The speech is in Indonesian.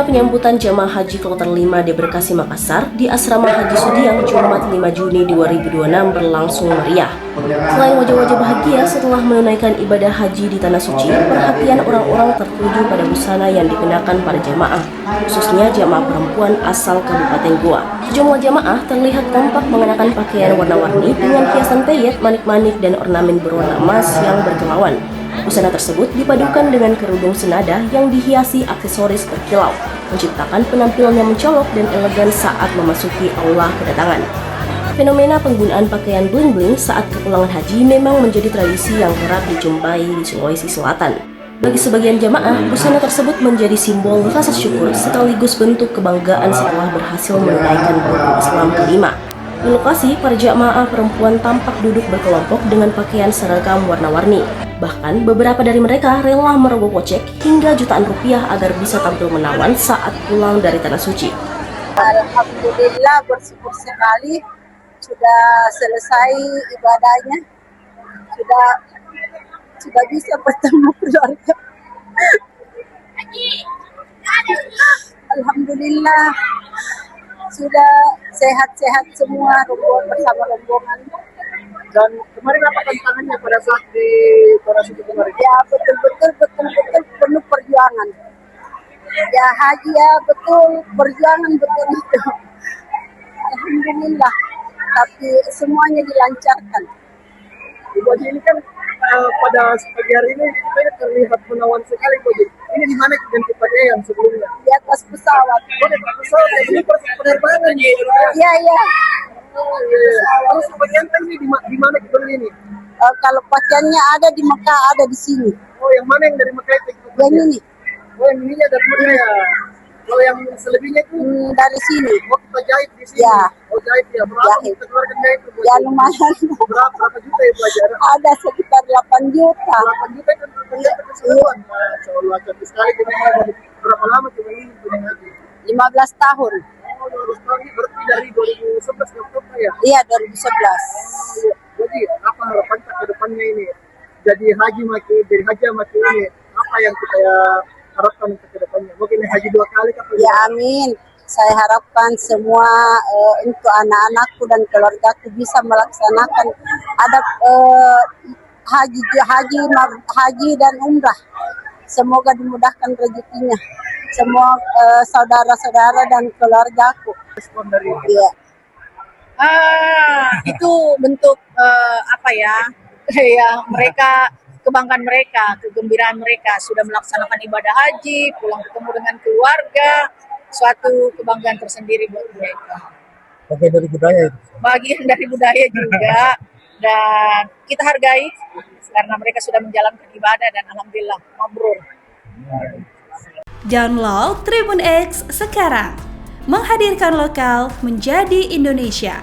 penyambutan jemaah haji kloter 5 di Bekasi, Makassar di Asrama Haji Sudiang Jumat 5 Juni 2026 berlangsung meriah. Selain wajah-wajah bahagia setelah menunaikan ibadah haji di Tanah Suci, perhatian orang-orang tertuju pada busana yang dikenakan para jemaah, khususnya jemaah perempuan asal Kabupaten Goa. Sejumlah jemaah terlihat kompak mengenakan pakaian warna-warni dengan hiasan peyet, manik-manik, dan ornamen berwarna emas yang berkilauan. Busana tersebut dipadukan dengan kerudung senada yang dihiasi aksesoris berkilau, menciptakan penampilan yang mencolok dan elegan saat memasuki aula kedatangan. Fenomena penggunaan pakaian bling-bling saat kepulangan haji memang menjadi tradisi yang kerap dijumpai di Sulawesi Selatan. Bagi sebagian jamaah, busana tersebut menjadi simbol rasa syukur sekaligus bentuk kebanggaan setelah berhasil menunaikan rukun Islam kelima. Di lokasi, para jamaah perempuan tampak duduk berkelompok dengan pakaian seragam warna-warni. Bahkan, beberapa dari mereka rela merogoh kocek hingga jutaan rupiah agar bisa tampil menawan saat pulang dari Tanah Suci. Alhamdulillah, bersyukur sekali sudah selesai ibadahnya, sudah bisa bertemu keluarga. Alhamdulillah, sudah sehat-sehat semua bersama rombongan. Dan kemarin apa tantangannya pada saat di Tanah Suci kemarin? Ya betul-betul penuh perjuangan. Ya haji ya betul perjuangan betul itu. Alhamdulillah, tapi semuanya dilancarkan. Ibu Haji ini kan pada pagi hari ini kita terlihat menawan sekali, Bu Haji. Ini di mana ganti pakaian sebelumnya? Di atas pesawat. Oh, di atas pesawat. Ini penerbangan ya? Iya, iya. Oh, iya. Terus pakaian ini di mana beli ini? Kalau pakaiannya ada di Mekah, ada di sini. Oh, yang mana yang dari Mekah itu? Yang ini. Oh, yang ininya dari Mekah ya? Kalau yang selebihnya itu dari sini. Oh, kita jahit di sini? Ya. Oh, jahit ya. Berapa Jahit. kita keluarkan jahit? Ya lumayan. Berapa juta ya, Bu Haji? Ada sekitar 8 juta. 8 juta kan ternyata keseluruhan. Masya Allah, cantik sekali. Berapa lama cuma ini punya Haji? 15 tahun. Oh, 15 tahun ini berarti dari 2011 ke Oktober ya? Iya, 2011. Jadi apa harapan ke depannya ini? Jadi haji makin ini, apa yang kita harapkan untuk ke depannya? Mungkin haji 2 kali kan? Ya amin. Saya harapkan semua untuk anak-anakku dan keluargaku bisa melaksanakan adab haji dan umrah. Semoga dimudahkan rezekinya. Semua saudara-saudara dan keluargaku. Respon dari Iya. Itu bentuk apa ya? Ya, mereka kebanggaan mereka, kegembiraan mereka sudah melaksanakan ibadah haji, pulang ketemu dengan keluarga, suatu kebanggaan tersendiri buat mereka. bagian dari budaya itu. Bagian dari budaya juga, dan kita hargai karena mereka sudah menjalankan ibadah dan alhamdulillah mabrur. Download Tribun X sekarang, menghadirkan lokal menjadi Indonesia.